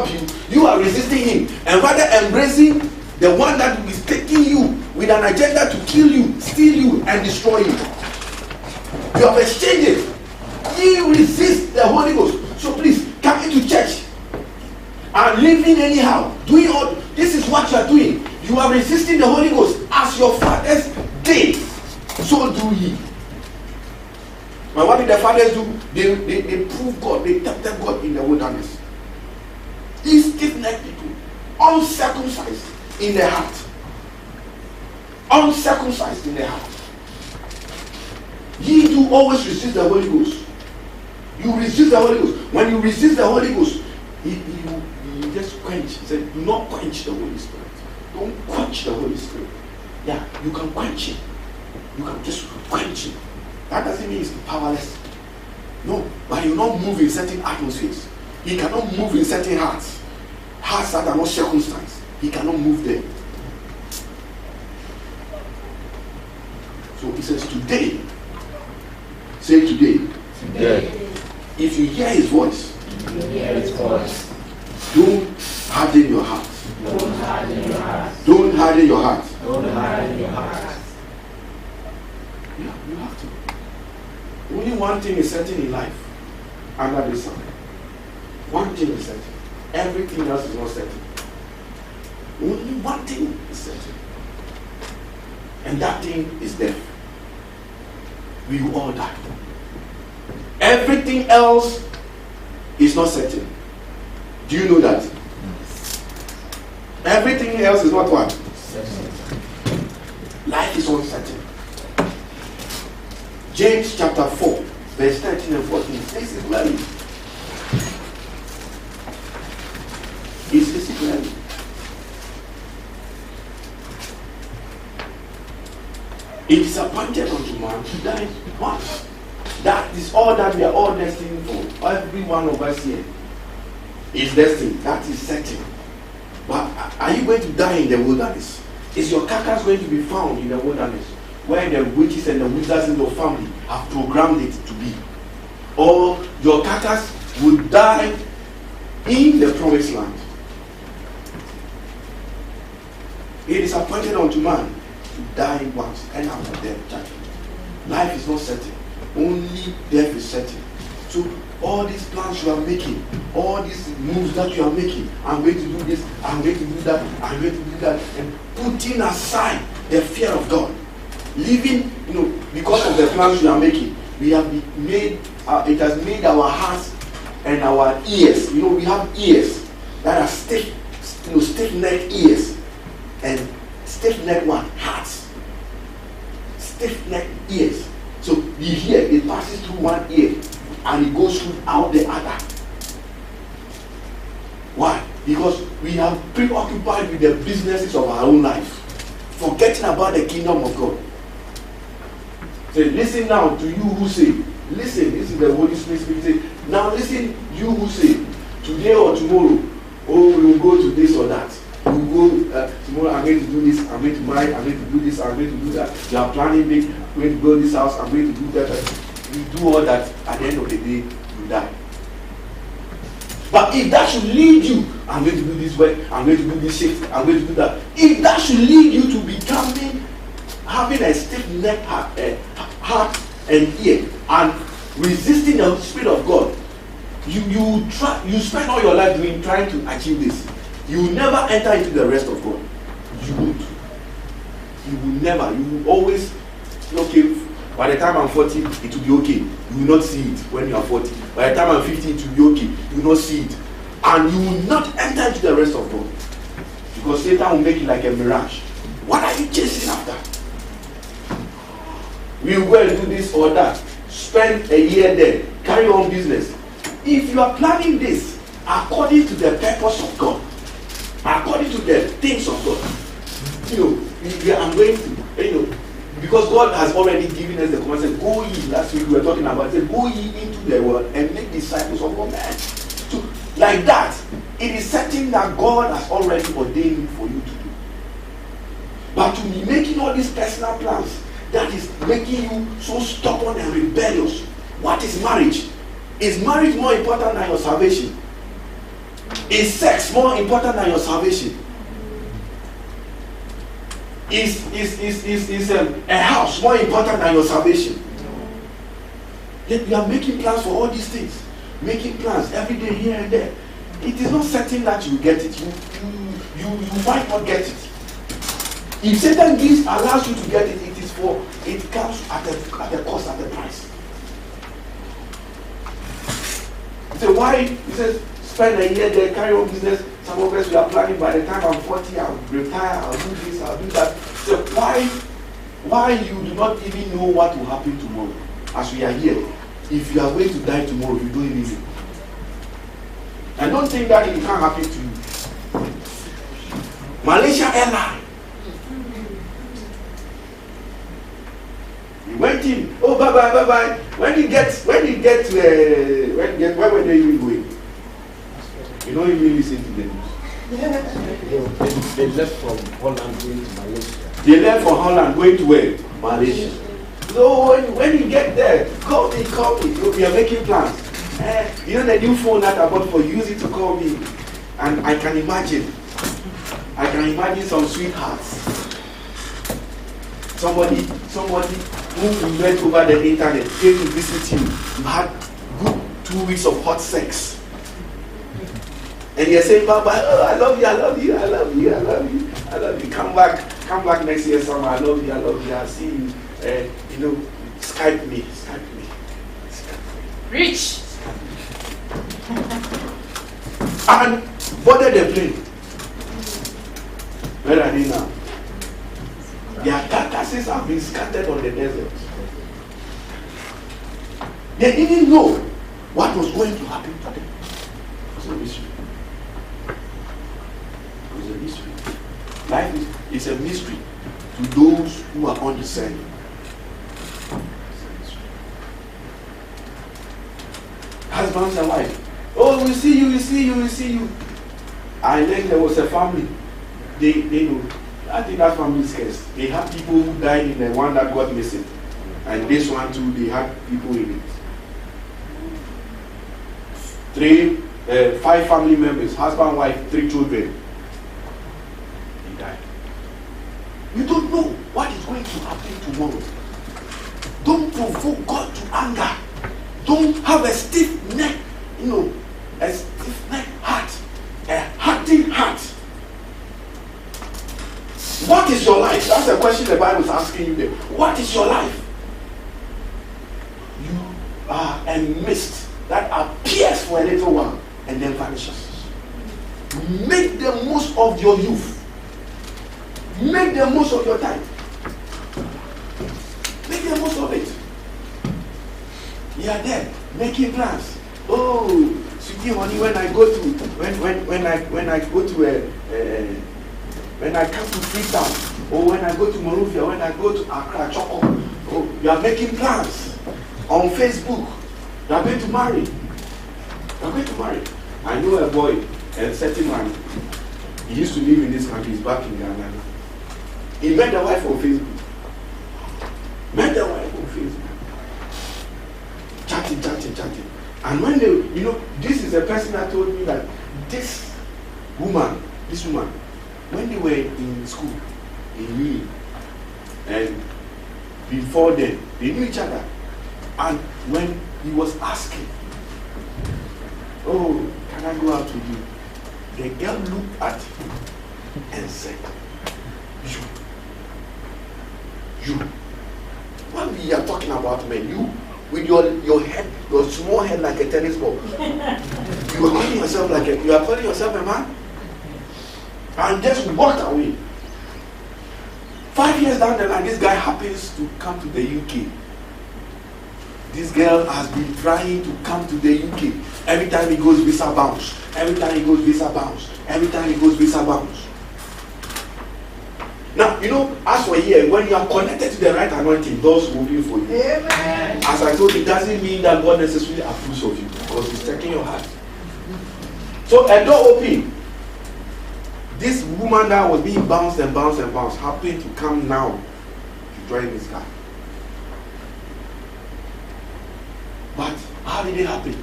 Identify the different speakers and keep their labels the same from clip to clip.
Speaker 1: You are resisting him and rather embracing the one that is taking you with an agenda to kill you, steal you, and destroy you. You have exchanged it. You resist the Holy Ghost. So please come into church and living anyhow, doing all this is what you are doing. You are resisting the Holy Ghost as your fathers did. So do ye. But what did the fathers do? They proved God. They tempted God in the wilderness. These stiff-necked people, uncircumcised in their heart. Uncircumcised in their heart. Ye do always resist the Holy Ghost. You resist the Holy Ghost. When you resist the Holy Ghost, you just quench. He said, do not quench the Holy Spirit. Don't quench the Holy Spirit. Yeah, you can quench it. You can just quench it. That doesn't mean he's powerless. No, but he will not move in certain atmospheres. He cannot move in certain hearts. Hearts that are not circumcised. He cannot move there. So he says, today. Say today.
Speaker 2: Today.
Speaker 1: If you hear his voice. Don't harden your heart.
Speaker 2: Don't harden your heart.
Speaker 1: Don't harden your heart.
Speaker 2: Don't harden your heart.
Speaker 1: Yeah, you have to. Only one thing is certain in life under this sun. One thing is certain. Everything else is not certain. Only one thing is certain. And that thing is death. We will all die. Everything else is not certain. Do you know that? Everything else is not what?
Speaker 2: Certain.
Speaker 1: Life is uncertain. James chapter 4, verse 13 and 14. This is clearly. It says clearly. It is appointed unto man to die once. That is all that we are all destined for. Every one of us here is destined. That is certain. But are you going to die in the wilderness? Is your carcass going to be found in the wilderness, where the witches and the wizards in your family have programmed it to be? Or your carcass will die in the promised land? It is appointed unto man to die once, and after death judgment. Life is not certain. Only death is certain. So all these plans you are making, all these moves that you are making, I'm going to do this, I'm going to do that, I'm going to do that, and putting aside the fear of God, living, because of the plans you are making, we have made, it has made our hearts and our ears, we have ears that are stiff-necked ears, and stiff-necked hearts, stiff-necked ears. So you hear, it passes through one ear and it goes through out the other. Why? Because we have preoccupied with the businesses of our own life, forgetting about the kingdom of God. So listen now to you who say, listen, this is the Holy Spirit speaking. Now listen, you who say, today or tomorrow, oh, we will go to this or that. We will go tomorrow. I'm going to do this. I'm going to marry. I'm going to do this. I'm going to do that. You are planning big. I'm going to build this house. I'm going to do that. You do all that. At the end of the day, you die. But if that should lead you, I'm going to do this work. I'm going to do this shift. I'm going to do that. If that should lead you to having a stiff-necked heart and ear, and resisting the Spirit of God, you spend all your life trying to achieve this. You will never enter into the rest of God. You won't. You will never. You will always, okay, by the time I'm 40, it will be okay. You will not see it when you are 40. By the time I'm 50, it will be okay. You will not see it. And you will not enter into the rest of God. Because Satan will make it like a mirage. What are you chasing after? We will go and do this or that. Spend a year there. Carry on business. If you are planning this according to the purpose of God, according to the things of God, I'm going to, because God has already given us the command, said, go ye, last week we were talking about, said, go ye into the world and make disciples of all men. So, like that, it is certain that God has already ordained for you to do. But to be making all these personal plans, that is making you so stubborn and rebellious. What is marriage? Is marriage more important than your salvation? Is sex more important than your salvation? Is a house more important than your salvation? Yet we are making plans for all these things. Making plans every day here and there. It is not certain that you get it. You might not get it. If Satan allows you to get it, it comes at a cost, at a price. So why? He says, spend a year there, carry on business. Some of us, we are planning by the time I'm 40, I'll retire, I'll do this, I'll do that. So why you do not even know what will happen tomorrow? As we are here, if you are going to die tomorrow, you don't even know. And don't think that it can't happen to you. Malaysia Airlines. You went in. Oh, bye. When were they even going? You don't even listen to the news.
Speaker 3: They left from Holland going to Malaysia.
Speaker 1: They left from Holland going to where? Malaysia. So when you get there, call me. We are making plans. You know the new phone that I bought for you, use it to call me. And I can imagine some sweethearts. Somebody who we met over the internet came to visit you. You had good 2 weeks of hot sex. And you're saying, Baba, oh, I love you. Come back next year summer. I love you. I'll see you. Skype me.
Speaker 2: Rich.
Speaker 1: And boarded the plane. Where are they now? Their carcasses have been scattered on the desert. They didn't know what was going to happen to them. It was a mystery. Life is a mystery to those who are undiscerning. Husbands and wives. Oh, we see you. I think there was a family. They know. I think that family is cursed. They had people who died in the one that got missing. And this one too, they had people in it. 5 family members, husband, wife, 3 children. They died. You don't know what is going to happen tomorrow. Don't provoke God to anger. Don't have a stiff neck, a stiff neck heart, a hurting heart. What is your life? That's the question the Bible is asking you there. What is your life? You are a mist that appears for a little while and then vanishes. Make the most of your youth. Make the most of your time. Make the most of it. You are there making plans. Oh, sweetie, honey, when I go to when I come to Freetown, or when I go to Monrovia, when I go to Accra, Choco, oh, you are making plans on Facebook. You are going to marry. You are going to marry. I know a boy, a certain man. He used to live in this country. He's back in Ghana. He met the wife on Facebook. Chatting. And when they, this is a person that told me that this woman, when they were in school, they knew. And before then, they knew each other. And when he was asking, oh, can I go out with you? The girl looked at him and said, you. When we are talking about men, you, with your head, your small head like a tennis ball. You are calling yourself a man? And just walked away. 5 years down the line, this guy happens to come to the UK. This girl has been trying to come to the UK. Every time he goes, visa bounce. Now, as for here, when you are connected to the right anointing, doors will open for you.
Speaker 2: Amen.
Speaker 1: As I told you, it doesn't mean that God necessarily approves of you, because He's checking your heart. So a door opened. This woman that was being bounced happened to come now to join this guy. But how did it happen?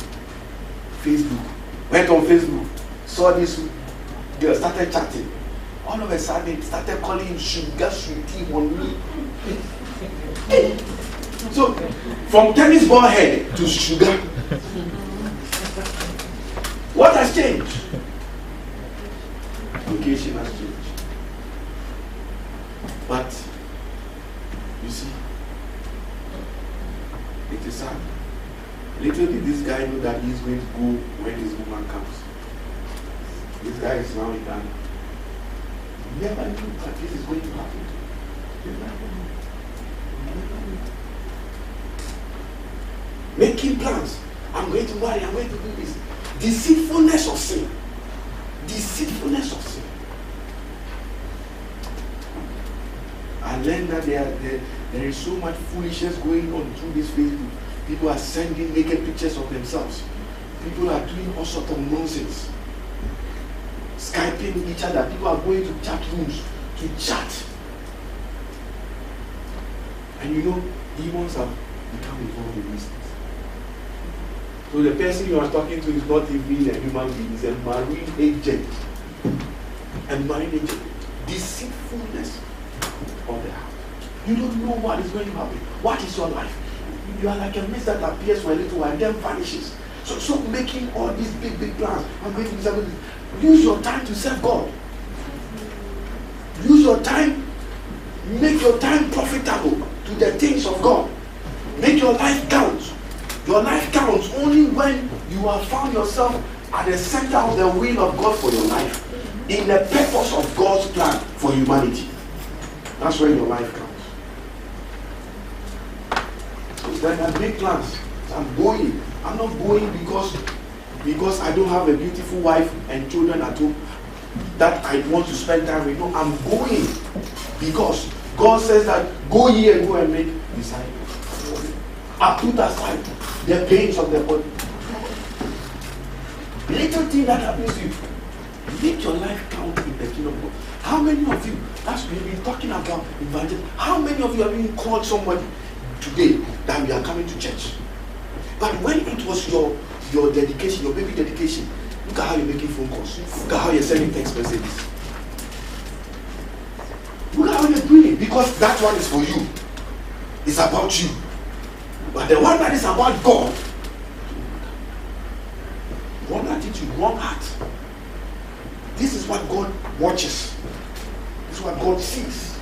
Speaker 1: Facebook. Went on Facebook, saw this girl, started chatting. All of a sudden, started calling him sugar, sweetie, honey. So, from tennis ball head to sugar, what has changed? Location has changed. But, you see, it is sad. Little did this guy know that he's going to go when his woman comes. This guy is now in Ghana. He never knew that this is going to happen to him. He never knew. He never knew. Making plans. I'm going to marry, I'm going to do this. Deceitfulness of sin. Deceitfulness of sin. I learned that there is so much foolishness going on through this Facebook. People are sending naked pictures of themselves. People are doing all sorts of nonsense. Skyping each other. People are going to chat rooms to chat. And you know, demons have become involved in these things. So the person you are talking to is not even a human being, he's a marine agent. A marine agent. Deceitfulness of the heart. You don't know what is going to happen. What is your life? You are like a mist that appears for a little while and then vanishes. So stop making all these big plans. I'm going to do this. Use your time to serve God. Use your time. Make your time profitable to the things of God. Make your life count. Your life counts only when you have found yourself at the center of the will of God for your life, in the purpose of God's plan for humanity. That's when your life counts. So then I make plans. So I'm going. I'm not going because I don't have a beautiful wife and children at home that I want to spend time with. No, I'm going because God says that go ye and go and make disciples. I put aside the pains of the body. Little thing that happens to you, make your life count in the kingdom of God. How many of you, as we've been talking about evangelism, how many of you have been called somebody today that we are coming to church? But when it was your dedication, your baby dedication, look at how you're making phone calls. Look at how you're sending text messages. Look at how you're doing it, because that one is for you. It's about you. But the one that is about God, wrong attitude, wrong heart. This is what God watches. This is what God sees.